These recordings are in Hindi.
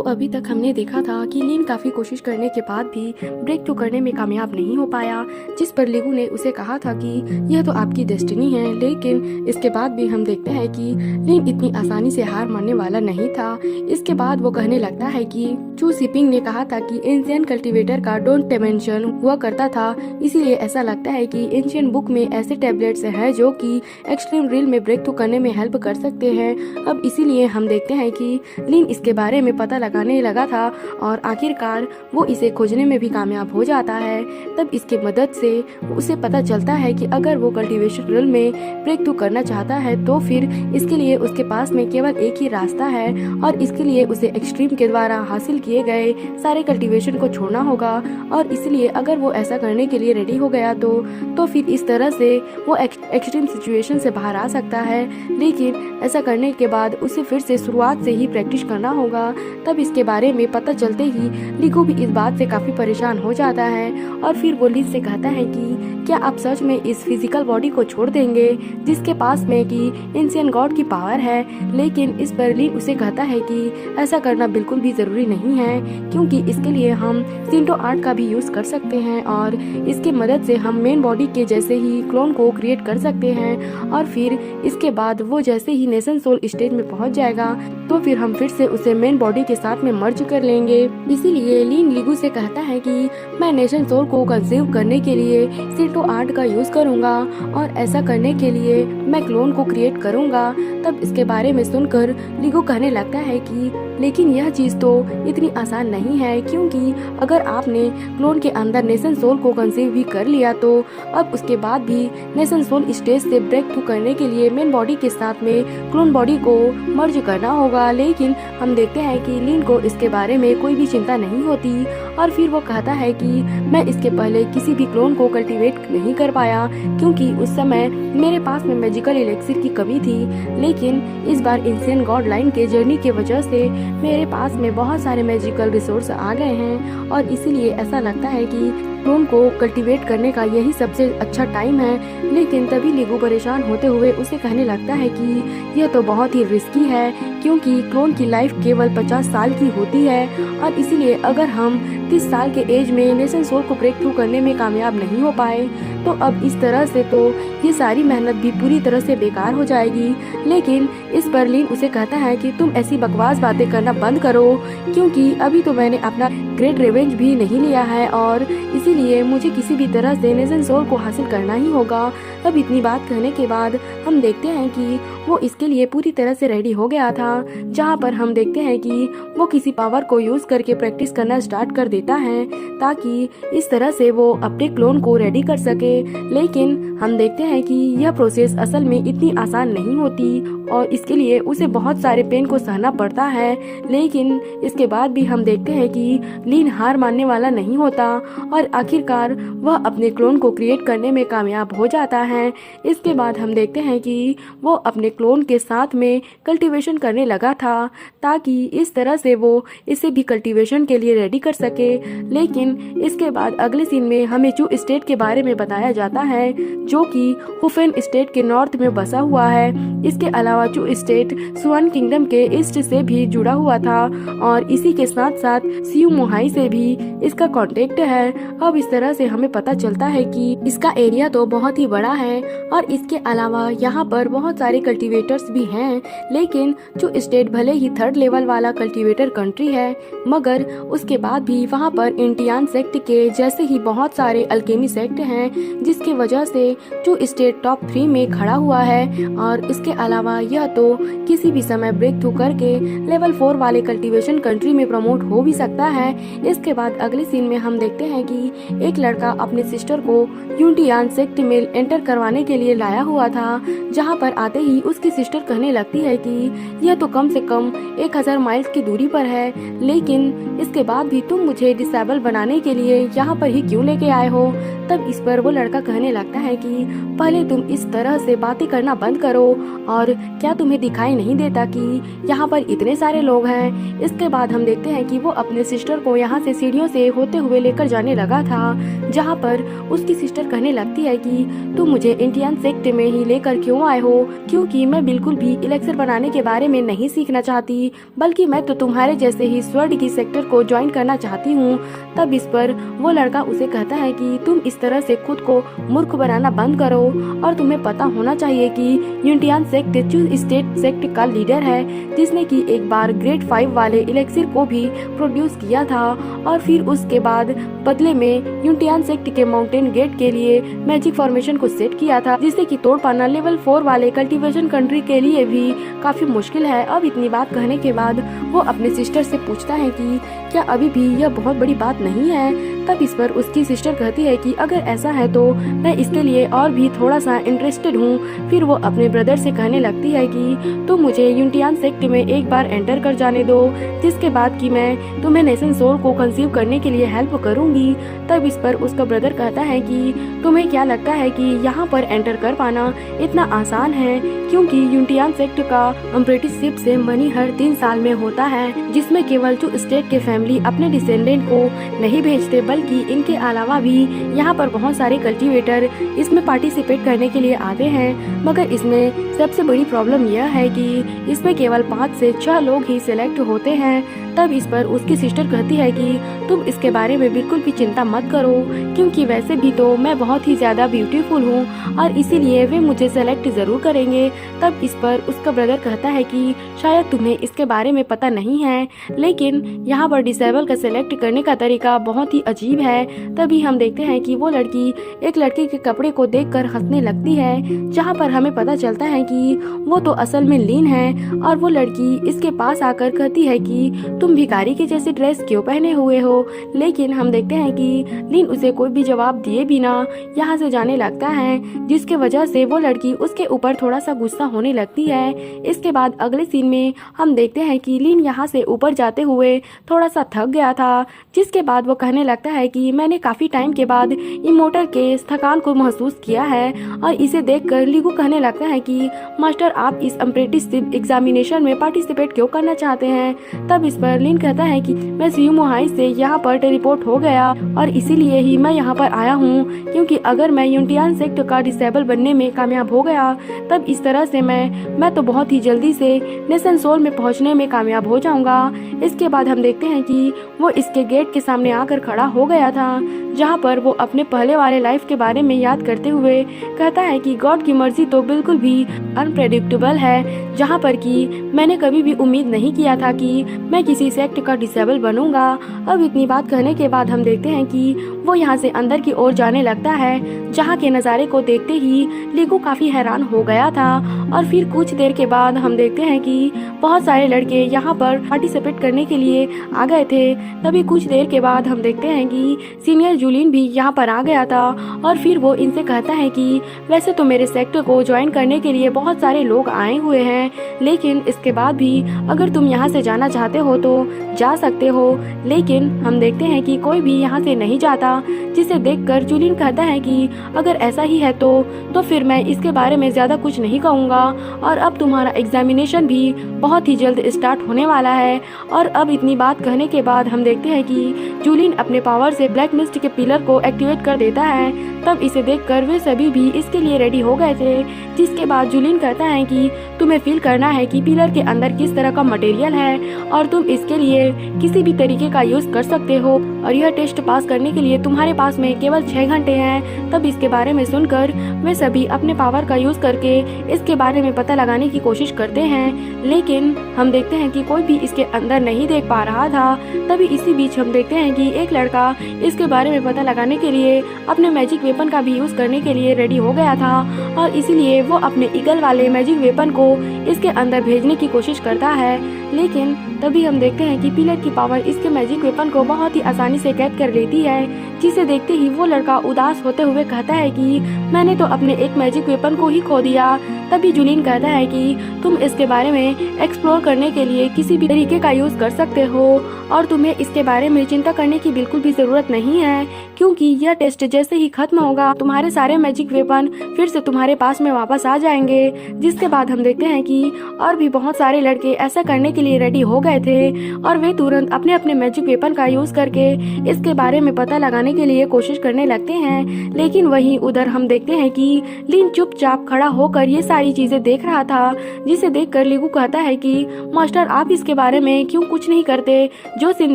अभी तक हमने देखा था कि लिन काफ़ी कोशिश करने के बाद भी ब्रेक थ्रू करने में कामयाब नहीं हो पाया, जिस पर लिगू ने उसे कहा था कि यह तो आपकी डेस्टिनी है। लेकिन इसके बाद भी हम देखते हैं कि लिन इतनी आसानी से हार मानने वाला नहीं था। इसके बाद वो कहने लगता है कि चू सिपिंग ने कहा था कि एंशियंट कल्टीवेटर का डोंट डायमेंशन हुआ करता था, इसीलिए ऐसा लगता है कि एंशियंट बुक में ऐसे टैबलेट्स हैं जो कि एक्सट्रीम रील में ब्रेक थ्रू करने में हेल्प कर सकते हैं। अब इसीलिए हम देखते हैं कि लिन इसके बारे में पता लगाने लगा था और आखिरकार वो इसे खोजने में भी कामयाब हो जाता है। तब इसकी मदद से उसे पता चलता है कि अगर वो कल्टीवेशन रील में ब्रेक थ्रू करना चाहता है तो फिर इसके लिए उसके पास में केवल एक ही रास्ता है और इसके लिए उसे एक्सट्रीम के द्वारा हासिल किए गए सारे कल्टीवेशन को छोड़ना होगा। और इसलिए अगर वो ऐसा करने के लिए रेडी हो गया तो फिर इस तरह से वो एक्सट्रीम सिचुएशन से बाहर आ सकता है। लेकिन ऐसा करने के बाद उसे फिर से शुरुआत से ही प्रैक्टिस करना होगा। तब इसके बारे में पता चलते ही लिगू भी इस बात से काफी परेशान हो जाता है और फिर वो लिन से कहता है कि क्या आप सच में इस फिजिकल बॉडी को छोड़ देंगे जिसके पास में कि एंशिएंट गॉड की पावर है। लेकिन इस पर लिन उसे कहता है कि ऐसा करना बिल्कुल भी जरूरी नहीं है, क्योंकि इसके लिए हम शिंटो आर्ट का भी यूज कर सकते हैं और इसके मदद से हम मेन बॉडी के जैसे ही क्लोन को क्रिएट कर सकते हैं। और फिर इसके बाद वो जैसे ही नेशन सोल स्टेज में पहुंच जाएगा तो फिर हम फिर से उसे मेन बॉडी के साथ में मर्ज कर लेंगे। इसीलिए लिन लिगू से कहता है कि मैं नेशन सोल को कंसीव करने के लिए शिंटो आर्ट का यूज करूंगा और ऐसा करने के लिए मैं क्लोन को क्रिएट करूंगा। तब इसके बारे में सुनकर लिगू कहने लगता है कि लेकिन यह चीज तो इतनी आसान नहीं है, क्योंकि अगर आपने क्लोन के अंदर नेशन सोल को कंसीव भी कर लिया तो अब उसके बाद भी नेशन सोल स्टेज से ब्रेक थ्रू करने के लिए मेन बॉडी के साथ में क्लोन बॉडी को मर्ज करना होगा। लेकिन हम देखते हैं कि लिन को इसके बारे में कोई भी चिंता नहीं होती और फिर वो कहता है कि मैं इसके पहले किसी भी क्लोन को कल्टीवेट नहीं कर पाया, क्योंकि उस समय मेरे पास में मैजिकल इलेक्सिर की कमी थी। लेकिन इस बार एंशिएंट गॉड लाइन के जर्नी की वजह से मेरे पास में बहुत सारे मैजिकल रिसोर्स आ गए हैं और इसीलिए ऐसा लगता है कि क्लोन को कल्टीवेट करने का यही सबसे अच्छा टाइम है। लेकिन तभी लिगू परेशान होते हुए उसे कहने लगता है कि यह तो बहुत ही रिस्की है, क्योंकि क्लोन की लाइफ केवल 50 साल की होती है और इसीलिए अगर हम 30 साल के एज में नेशन सोल को ब्रेक थ्रू करने में कामयाब नहीं हो पाए तो अब इस तरह से तो ये सारी मेहनत भी पूरी तरह से बेकार हो जाएगी। लेकिन इस पर लिन उसे कहता है कि तुम ऐसी बकवास बातें करना बंद करो, क्योंकि अभी तो मैंने अपना ग्रेट रिवेंज भी नहीं लिया है और इसीलिए मुझे किसी भी तरह से नेशन सोल को हासिल करना ही होगा। अब इतनी बात कहने के बाद हम देखते हैं कि वो इसके लिए पूरी तरह से रेडी हो गया था, जहाँ पर हम देखते हैं कि वो किसी पावर को यूज करके प्रैक्टिस करना स्टार्ट कर देता है ताकि इस तरह से वो अपने क्लोन को रेडी कर सके। लेकिन हम देखते हैं कि यह प्रोसेस असल में इतनी आसान नहीं होती और इसके लिए उसे बहुत सारे पेन को सहना पड़ता है। लेकिन इसके बाद भी हम देखते हैं कि लिन हार मानने वाला नहीं होता और आखिरकार वह अपने क्लोन को क्रिएट करने में कामयाब हो जाता है। इसके बाद हम देखते हैं कि वो अपने क्लोन के साथ में कल्टीवेशन करने लगा था ताकि इस तरह से वो इसे भी कल्टीवेशन के लिए रेडी कर सके। लेकिन इसके बाद अगले सीन में हमें चू स्टेट के बारे में बताया जाता है, जो कि हुफेन स्टेट के नॉर्थ में बसा हुआ है। इसके अलावा चू स्टेट सुआन किंगडम के ईस्ट से भी जुड़ा हुआ था और इसी के साथ साथ सियू मोहाई से भी इसका कांटेक्ट है। अब इस तरह से हमें पता चलता है कि इसका एरिया तो बहुत ही बड़ा है और इसके अलावा यहाँ पर बहुत सारे कल्टीवेटर्स भी हैं। लेकिन चू स्टेट भले ही 3rd लेवल वाला कल्टीवेटर कंट्री है, मगर उसके बाद भी वहाँ पर इंटियान सेक्ट के जैसे ही बहुत सारे अल्केमी सेक्ट हैं, जिसकी वजह से चू स्टेट टॉप 3 में खड़ा हुआ है। और इसके अलावा यह तो किसी भी समय ब्रेक थ्रू करके लेवल 4 वाले कल्टीवेशन कंट्री में प्रमोट हो भी सकता है। इसके बाद अगले सीन में हम देखते हैं कि एक लड़का अपने सिस्टर को यूनिटियान सेक्ट में एंटर करवाने के लिए लाया हुआ था, जहां पर आते ही उसकी सिस्टर कहने लगती है कि यह तो कम से कम 1000 माइल्स की दूरी पर है, लेकिन इसके बाद भी तुम मुझे डिसेबल बनाने बनाने के लिए यहाँ पर ही क्यों लेके आए हो। तब इस पर वो लड़का कहने लगता है कि पहले तुम इस तरह से बातें करना बंद करो, और क्या तुम्हें दिखाई नहीं देता कि यहाँ पर इतने सारे लोग हैं। इसके बाद हम देखते हैं कि वो अपने सिस्टर को यहाँ से सीढ़ियों से होते हुए लेकर जाने लगा था, जहाँ पर उसकी सिस्टर कहने लगती है कि तुम मुझे इंडियन सेक्ट में ही लेकर क्यों आए हो, क्योंकि मैं बिल्कुल भी इलेक्शन बनाने के बारे में नहीं सीखना चाहती, बल्कि मैं तो तुम्हारे जैसे ही स्वर्ण की सेक्टर को ज्वाइन करना चाहती हूँ। तब इस पर वो लड़का उसे कहता है कि तुम इस तरह से खुद को मूर्ख बनाना बंद करो, और तुम्हें पता होना चाहिए कि union sect choose state sect का लीडर है, जिसने कि एक बार ग्रेड 5 वाले इलेक्सिर को भी प्रोड्यूस किया था, और फिर उसके बाद बदले में यूनियन सेक्ट के माउंटेन गेट के लिए मैजिक फॉर्मेशन को सेट किया था, जिससे कि तोड़ पाना लेवल 4 वाले कल्टीवेशन कंट्री के लिए भी काफी मुश्किल है। अब इतनी बात कहने के बाद वो अपने सिस्टर से पूछता है कि क्या अभी भी यह बहुत बड़ी बात नहीं है। तब इस पर उसकी सिस्टर कहती है कि अगर ऐसा है तो मैं इसके लिए और भी थोड़ा सा इंटरेस्टेड हूँ। फिर वो अपने ब्रदर से कहने लगती है कि तुम मुझे यूनियन सेक्ट में एक बार एंटर कर जाने दो, जिसके बाद कि मैं तुम्हें नेशन सोल को कंसीव करने के लिए हेल्प करूंगी। तब इस पर उसका ब्रदर कहता है कि तुम्हें क्या लगता है कि यहाँ पर एंटर कर पाना इतना आसान है, क्योंकि यूनियन सेक्ट का अप्रेंटिसशिप से मनी हर 3 साल में होता है, जिसमें केवल जो स्टेट के फैमिली अपने डिसेंडेंट को नहीं भेजते, बल्कि इनके अलावा भी यहाँ पर बहुत सारे कल्टीवेटर इसमें पार्टिसिपेट करने के लिए आते हैं। मगर इसमें सबसे बड़ी प्रॉब्लम यह है कि इसमें केवल 5 से 6 लोग ही सिलेक्ट होते हैं। तब इस पर उसकी सिस्टर कहती है कि तुम इसके बारे में बिल्कुल भी चिंता मत करो, क्योंकि वैसे भी तो मैं बहुत ही ज्यादा ब्यूटीफुल हूँ, और इसीलिए वे मुझे सेलेक्ट जरूर करेंगे। तब इस पर उसका ब्रदर कहता है कि शायद तुम्हें इसके बारे में पता नहीं है, लेकिन यहाँ पर डिसेबल का सेलेक्ट करने का तरीका बहुत ही अजीब है। तभी हम देखते हैं कि वो लड़की एक लड़के के कपड़े को देखकर हंसने लगती है, जहाँ पर हमें पता चलता है कि वो तो असल में लीन है। और वो लड़की इसके पास आकर कहती है कि तुम भिखारी के जैसे ड्रेस क्यों पहने हुए हो, लेकिन हम देखते हैं कि लीन उसे कोई भी जवाब दिए बिना यहाँ से जाने लगता है, जिसके वजह से वो लड़की उसके ऊपर थोड़ा सा गुस्सा होने लगती है। इसके बाद अगले सीन में हम देखते हैं कि लीन यहाँ से ऊपर जाते हुए थोड़ा सा थक गया था, जिसके बाद वो कहने लगता है कि मैंने काफी टाइम के बाद इमोर्टल के इस थकान को महसूस किया है। और इसे देखकर लीगू कहने लगता है कि मास्टर आप इस अप्रेंटिसशिप एग्जामिनेशन में पार्टिसिपेट क्यों करना चाहते हैं। तब इस पर लीन कहता है कि मैं सीयूमोहाई से यहाँ पर टेलीपोर्ट हो गया, और इसीलिए ही मैं यहाँ पर आया हूँ, क्योंकि अगर मैं यूनियन सेक्ट का डिसेबल बनने में कामयाब हो गया, तब इस तरह से मैं तो बहुत ही जल्दी से नेशन सोल में पहुँचने में कामयाब हो जाऊंगा। इसके बाद हम देखते हैं कि वो इसके गेट के सामने आकर खड़ा हो गया था, जहाँ पर वो अपने पहले वाले लाइफ के बारे में याद करते हुए कहता है कि गॉड की मर्जी तो बिल्कुल भी अनप्रेडिक्टेबल है, जहाँ पर कि मैंने कभी भी उम्मीद नहीं किया था कि मैं किसी सेक्ट का डिसेबल बनूंगा। अब इतनी बात कहने के बाद हम देखते हैं कि वो यहाँ से अंदर की ओर जाने लगता है, जहाँ के नज़ारे को देखते ही लीगू काफी हैरान हो गया था। और फिर कुछ देर के बाद हम देखते हैं कि बहुत सारे लड़के यहाँ पर पार्टिसिपेट करने के लिए आ गए थे। तभी कुछ देर के बाद हम देखते हैं कि सीनियर जूलियन भी यहाँ पर आ गया था, और फिर वो इनसे कहता है कि वैसे तो मेरे सेक्टर को ज्वाइन करने के लिए बहुत सारे लोग आए हुए हैं, लेकिन इसके बाद भी अगर तुम यहाँ से जाना चाहते हो तो जा सकते हो। लेकिन हम देखते हैं कि कोई भी यहाँ से नहीं जाता, जिसे देखकर जूलियन कहता है कि अगर ऐसा ही है तो फिर मैं इसके बारे में ज्यादा कुछ नहीं कहूँगा। और अब तुम्हारा एग्जामिनेशन भी बहुत ही जल्द स्टार्ट होने वाला है। और अब इतनी बात कहने के बाद हम देखते हैं कि जूलियन अपने पावर से ब्लैक मिस्ट के पिलर को एक्टिवेट कर देता है। तब इसे देखकर वे सभी भी इसके लिए रेडी हो गए थे, जिसके बाद जूलियन कहता है कि तुम्हें फील करना है कि पिलर के अंदर किस तरह का मटेरियल है, और तुम इसके लिए किसी भी तरीके का यूज कर सकते हो, और यह टेस्ट पास करने के लिए तुम्हारे पास में केवल 6 घंटे हैं। तब इसके बारे में सुनकर वे सभी अपने पावर का यूज करके इसके बारे में पता लगाने की कोशिश करते हैं, लेकिन हम देखते हैं कि कोई भी इसके अंदर नहीं देख पा रहा था। तभी इसी बीच हम देखते हैं कि एक लड़का इसके बारे में पता लगाने के लिए अपने मैजिक वेपन का भी यूज करने के लिए रेडी हो गया था, और इसीलिए वो अपने ईगल वाले मैजिक वेपन को इसके अंदर भेजने की कोशिश करता है। लेकिन तभी हम देखते हैं कि पिलर की पावर इसके मैजिक वेपन को बहुत ही आसानी से कैद कर लेती है, जिसे देखते ही वो लड़का उदास होते हुए कहता है कि मैंने तो अपने एक मैजिक वेपन को ही खो दिया। तभी जुलिन कहता है कि तुम इसके बारे में एक्सप्लोर करने के लिए किसी भी तरीके का यूज कर सकते हो और तुम्हें इसके बारे में चिंता करने की बिल्कुल भी जरूरत नहीं है, क्योंकि यह टेस्ट जैसे ही खत्म होगा तुम्हारे सारे मैजिक वेपन फिर से तुम्हारे पास में वापस आ जाएंगे। जिसके बाद हम देखते हैं कि और भी बहुत सारे लड़के ऐसा करने के लिए रेडी हो गए थे और वे तुरंत अपने अपने मैजिक वेपन का यूज करके इसके बारे में पता लगाने के लिए कोशिश करने लगते हैं। लेकिन वहीं उधर हम देखते हैं कि लिन चुपचाप खड़ा होकर ये सारी चीजें देख रहा था, जिसे देखकर लीगू कहता है कि मास्टर आप इसके बारे में क्यों कुछ नहीं करते। जो सीन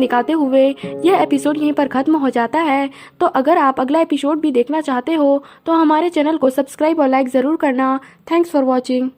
दिखाते हुए यह एपिसोड यहीं पर खत्म हो जाता है। तो अगर आप अगला एपिसोड भी देखना चाहते हो तो हमारे चैनल को सब्सक्राइब और लाइक जरूर करना। Thanks for watching.